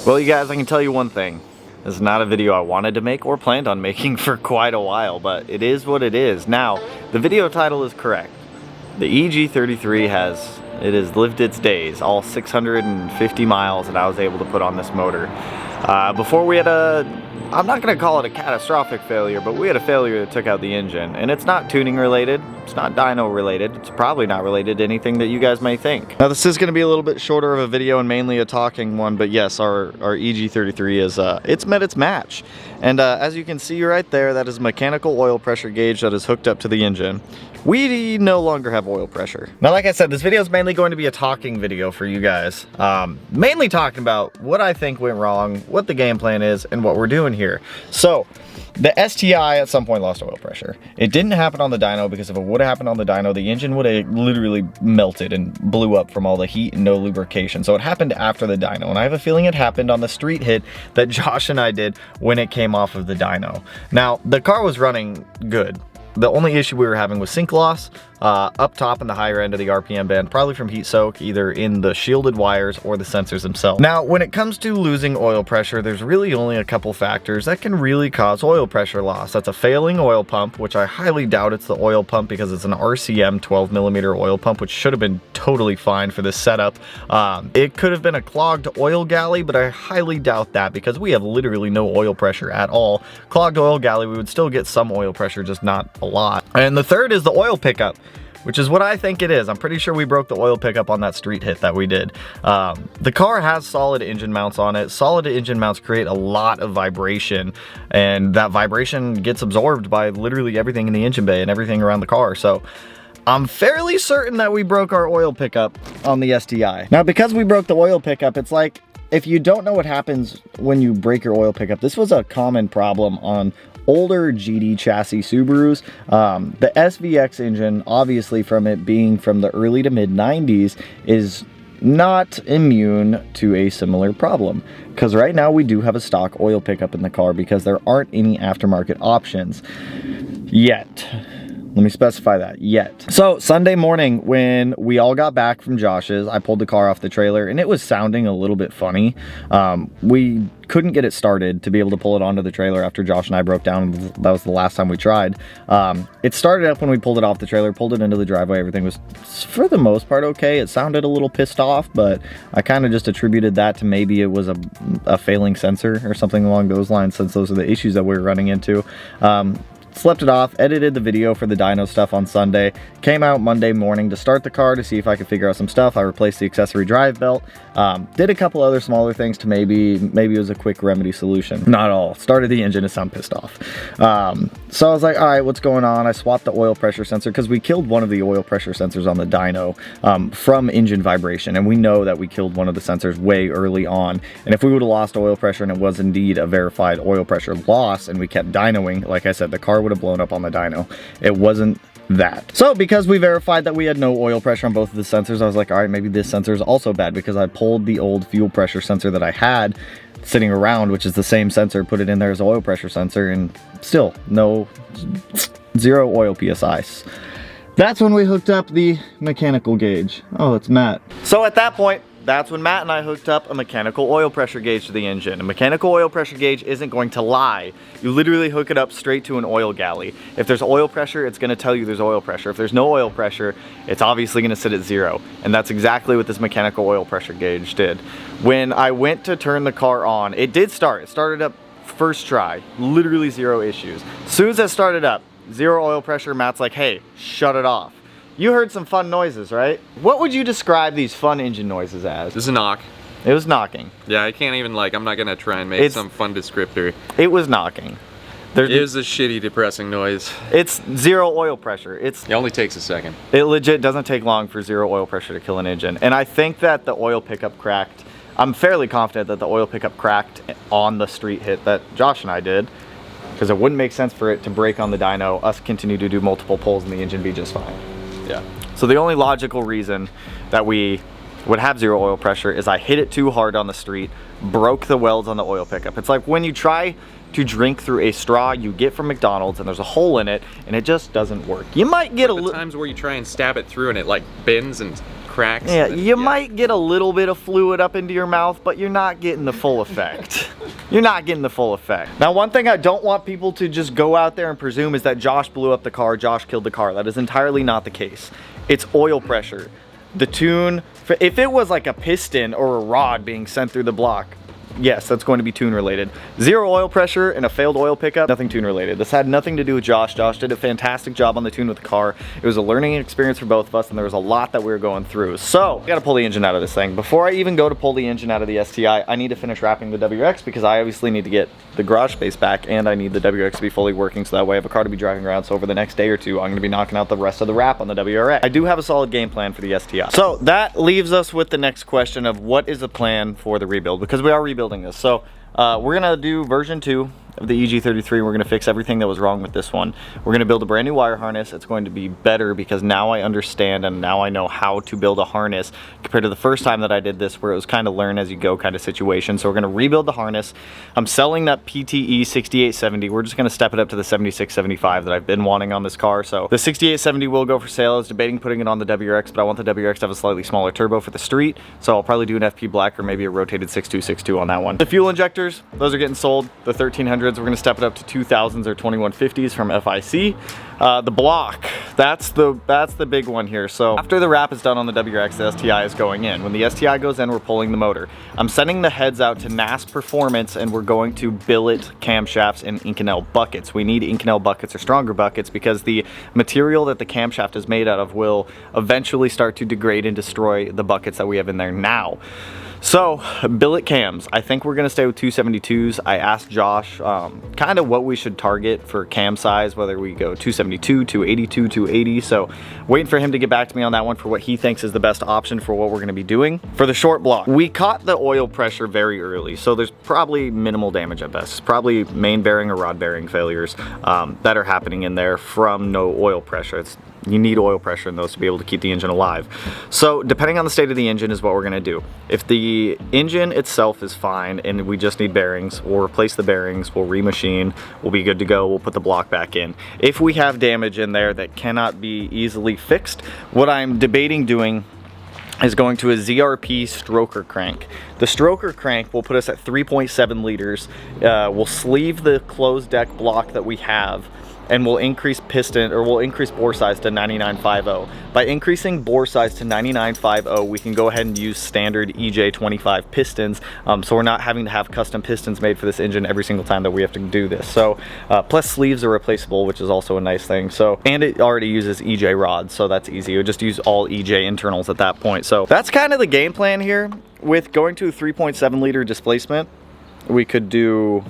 Well, you guys, I can tell you one thing. This is not a video I wanted to make or planned on making for quite a while, but it is what it is. Now, the video title is correct. The EG33 has lived its days, all 650 miles that I was able to put on this motor. Before we had I'm not going to call it a catastrophic failure, but we had a failure that took out the engine. And it's not tuning related, it's not dyno related, it's probably not related to anything that you guys may think. Now this is going to be a little bit shorter of a video and mainly a talking one, but yes, our EG33 is, it's met its match. And as you can see right there, that is a mechanical oil pressure gauge that is hooked up to the engine. We no longer have oil pressure. Now, like I said, this video is mainly going to be a talking video for you guys. Mainly talking about what I think went wrong, what the game plan is, and what we're doing here. So, the STI at some point lost oil pressure. It didn't happen on the dyno because if it would have happened on the dyno, the engine would have literally melted and blew up from all the heat and no lubrication. So it happened after the dyno, and I have a feeling it happened on the street hit that Josh and I did when it came off of the dyno. Now, the car was running good. The only issue we were having was sync loss up top in the higher end of the RPM band, probably from heat soak, either in the shielded wires or the sensors themselves. Now, when it comes to losing oil pressure, there's really only a couple factors that can really cause oil pressure loss. That's a failing oil pump, which I highly doubt it's the oil pump because it's an RCM 12mm oil pump, which should have been totally fine for this setup. It could have been a clogged oil galley, but I highly doubt that because we have literally no oil pressure at all. Clogged oil galley, we would still get some oil pressure, just not a lot. And the third is the oil pickup, which is what I think it is. I'm pretty sure we broke the oil pickup on that street hit that we did. The car has solid engine mounts on it. Solid engine mounts create a lot of vibration, and that vibration gets absorbed by literally everything in the engine bay and everything around the car. So I'm fairly certain that we broke our oil pickup on the STI. Now, because we broke the oil pickup, it's like, if you don't know what happens when you break your oil pickup, this was a common problem on older GD chassis Subarus. The SVX engine, obviously from it being from the early to mid 90s, is not immune to a similar problem. Because right now we do have a stock oil pickup in the car because there aren't any aftermarket options yet. Let me specify that, yet. So Sunday morning when we all got back from Josh's, I pulled the car off the trailer and it was sounding a little bit funny. We couldn't get it started to be able to pull it onto the trailer after Josh and I broke down. That was the last time we tried. It started up when we pulled it off the trailer, pulled it into the driveway. Everything was, for the most part, okay. It sounded a little pissed off, but I kind of just attributed that to maybe it was a failing sensor or something along those lines, since those are the issues that we were running into. Slept it off, edited the video for the dyno stuff on Sunday, came out Monday morning to start the car to see if I could figure out some stuff. I replaced the accessory drive belt, did a couple other smaller things to maybe it was a quick remedy solution. Not all. Started the engine to sound pissed off. So I was like, all right, what's going on? I swapped the oil pressure sensor because we killed one of the oil pressure sensors on the dyno from engine vibration, and we know that we killed one of the sensors way early on. And if we would have lost oil pressure and it was indeed a verified oil pressure loss and we kept dynoing, like I said, the car would have blown up on the dyno. It wasn't that. So because we verified that we had no oil pressure on both of the sensors, I was like, all right, maybe this sensor is also bad, because I pulled the old fuel pressure sensor that I had sitting around, which is the same sensor, put it in there as an oil pressure sensor, and still zero oil PSI. That's when we hooked up the mechanical gauge. Oh, it's Matt. So at that point, that's when Matt and I hooked up a mechanical oil pressure gauge to the engine. A mechanical oil pressure gauge isn't going to lie. You literally hook it up straight to an oil galley. If there's oil pressure, it's gonna tell you there's oil pressure. If there's no oil pressure, it's obviously gonna sit at zero. And that's exactly what this mechanical oil pressure gauge did. When I went to turn the car on, it did start. It started up first try, literally zero issues. As soon as it started up, zero oil pressure, Matt's like, hey, shut it off. You heard some fun noises, right? What would you describe these fun engine noises as? This is a knock. It was knocking. Yeah, I can't even, like, I'm not gonna try and make some fun descriptor. It was knocking. It was a shitty, depressing noise. It's zero oil pressure. It only takes a second. It legit doesn't take long for zero oil pressure to kill an engine. And I think that the oil pickup cracked. I'm fairly confident that the oil pickup cracked on the street hit that Josh and I did, because it wouldn't make sense for it to break on the dyno, us continue to do multiple pulls, and the engine be just fine. Yeah. So the only logical reason that we would have zero oil pressure is I hit it too hard on the street, broke the welds on the oil pickup. It's like when you try to drink through a straw you get from McDonald's and there's a hole in it and it just doesn't work. You might get the times where you try and stab it through and it like bends and cracks. Yeah, you might get a little bit of fluid up into your mouth, but you're not getting the full effect. You're not getting the full effect. Now, one thing I don't want people to just go out there and presume is that Josh blew up the car, Josh killed the car. That is entirely not the case. It's oil pressure. The tune, if it was like a piston or a rod being sent through the block, yes, that's going to be tune related. Zero oil pressure and a failed oil pickup, nothing tune related. This had nothing to do with Josh. Josh did a fantastic job on the tune with the car. It was a learning experience for both of us, and there was a lot that we were going through. So, I gotta pull the engine out of this thing. Before I even go to pull the engine out of the STI, I need to finish wrapping the WRX because I obviously need to get the garage space back, and I need the WRX to be fully working so that way I have a car to be driving around. So over the next day or two, I'm gonna be knocking out the rest of the wrap on the WRX. I do have a solid game plan for the STI. So that leaves us with the next question of what is the plan for the rebuild, because we are rebuilding this. So we're gonna do version 2 of the EG33. We're gonna fix everything that was wrong with this one. We're gonna build a brand new wire harness. It's going to be better because now I understand and now I know how to build a harness compared to the first time that I did this, where it was kind of learn as you go kind of situation. So we're gonna rebuild the harness. I'm selling that PTE 6870. We're just gonna step it up to the 7675 that I've been wanting on this car. So the 6870 will go for sale. I was debating putting it on the WRX, but I want the WRX to have a slightly smaller turbo for the street. So I'll probably do an FP black or maybe a rotated 6262 on that one. The fuel injectors, those are getting sold. The 1300s, we're gonna step it up to 2000s or 2150s from FIC. The block, that's the big one here. So after the wrap is done on the WRX, the STI is going in. When the STI goes in, we're pulling the motor. I'm sending the heads out to NAS Performance, and we're going to billet camshafts in Inconel buckets. We need Inconel buckets or stronger buckets because the material that the camshaft is made out of will eventually start to degrade and destroy the buckets that we have in there now. So, billet cams. I think we're gonna stay with 272s. I asked Josh kind of what we should target for cam size, whether we go 272, 282, 280. So, waiting for him to get back to me on that one for what he thinks is the best option for what we're gonna be doing. For the short block, we caught the oil pressure very early, so there's probably minimal damage at best. It's probably main bearing or rod bearing failures that are happening in there from no oil pressure. You need oil pressure in those to be able to keep the engine alive. So depending on the state of the engine is what we're gonna do. If the engine itself is fine and we just need bearings, we'll replace the bearings, we'll remachine, we'll be good to go, we'll put the block back in. If we have damage in there that cannot be easily fixed, what I'm debating doing is going to a ZRP stroker crank. The stroker crank will put us at 3.7 liters. We'll sleeve the closed deck block that we have, and we'll increase bore size to 9950. By increasing bore size to 9950, we can go ahead and use standard EG33 pistons, so we're not having to have custom pistons made for this engine every single time that we have to do this. So, plus sleeves are replaceable, which is also a nice thing. So, and it already uses EJ rods, so that's easy. We'll just use all EJ internals at that point. So that's kind of the game plan here. With going to a 3.7 liter displacement, we could do,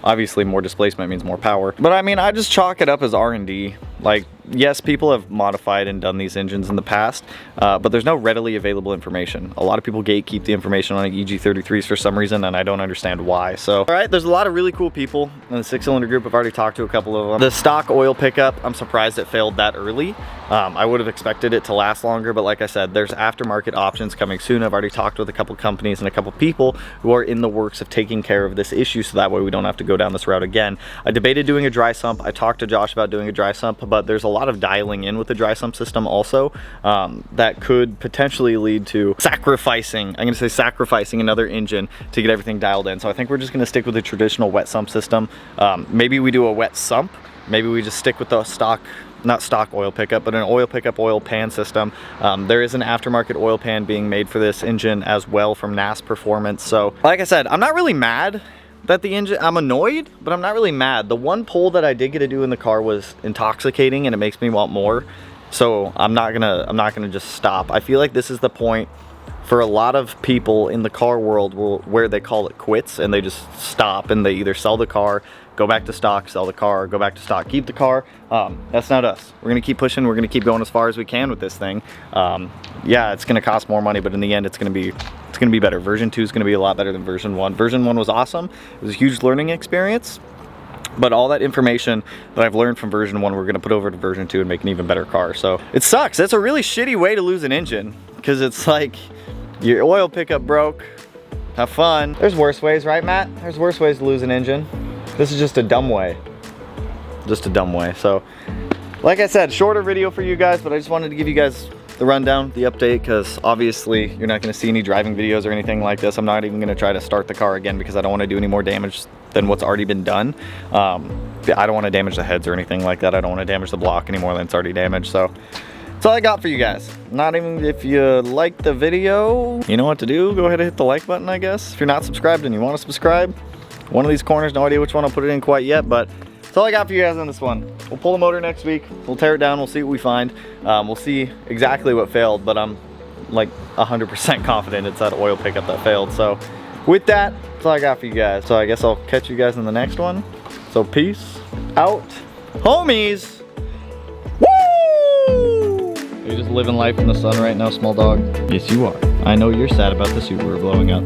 obviously more displacement means more power, but I mean, I just chalk it up as R&D. Like, yes, people have modified and done these engines in the past, but there's no readily available information. A lot of people gatekeep the information on EG33s for some reason, and I don't understand why. So, all right, there's a lot of really cool people in the 6-cylinder group. I've already talked to a couple of them. The stock oil pickup, I'm surprised it failed that early. I would have expected it to last longer, but like I said, there's aftermarket options coming soon. I've already talked with a couple companies and a couple people who are in the works of taking care of this issue, so that way we don't have to go down this route again. I debated doing a dry sump. I talked to Josh about doing a dry sump, but there's a lot of dialing in with the dry sump system also that could potentially lead to sacrificing another engine to get everything dialed in. So I think we're just going to stick with the traditional wet sump system. Maybe we do a wet sump. Maybe we just stick with the stock, not stock oil pickup, but an oil pickup oil pan system. There is an aftermarket oil pan being made for this engine as well from NAS Performance. So like I said, I'm not really mad that the engine, I'm annoyed, but I'm not really mad. The one pull that I did get to do in the car was intoxicating and it makes me want more. So I'm not gonna just stop. I feel like this is the point for a lot of people in the car world where they call it quits and they just stop and they either sell the car, go back to stock, sell the car, go back to stock, keep the car. That's not us. We're gonna keep pushing. We're gonna keep going as far as we can with this thing. Yeah, it's gonna cost more money, but in the end, it's gonna be better. Version 2 is gonna be a lot better than version 1. Version 1 was awesome. It was a huge learning experience. But all that information that I've learned from version 1, we're gonna put over to version 2 and make an even better car. So it sucks. That's a really shitty way to lose an engine, because it's like your oil pickup broke. Have fun. There's worse ways, right, Matt? There's worse ways to lose an engine. This is just a dumb way. Just a dumb way. So, like I said, shorter video for you guys, but I just wanted to give you guys the rundown, the update, because obviously you're not going to see any driving videos or anything like this. I'm not even going to try to start the car again because I don't want to do any more damage than what's already been done. I don't want to damage the heads or anything like that. I don't want to damage the block any more than it's already damaged. So that's all I got for you guys. Not even if you like the video, you know what to do. Go ahead and hit the like button, I guess. If you're not subscribed and you want to subscribe, one of these corners, no idea which one I'll put it in quite yet, but that's all I got for you guys on this one. We'll pull the motor next week. We'll tear it down. We'll see what we find. We'll see exactly what failed, but I'm like 100% confident it's that oil pickup that failed. So with that, that's all I got for you guys. So I guess I'll catch you guys in the next one. So peace out, homies. Woo! You're just living life in the sun right now, small dog. Yes, you are. I know you're sad about the Subaru blowing up.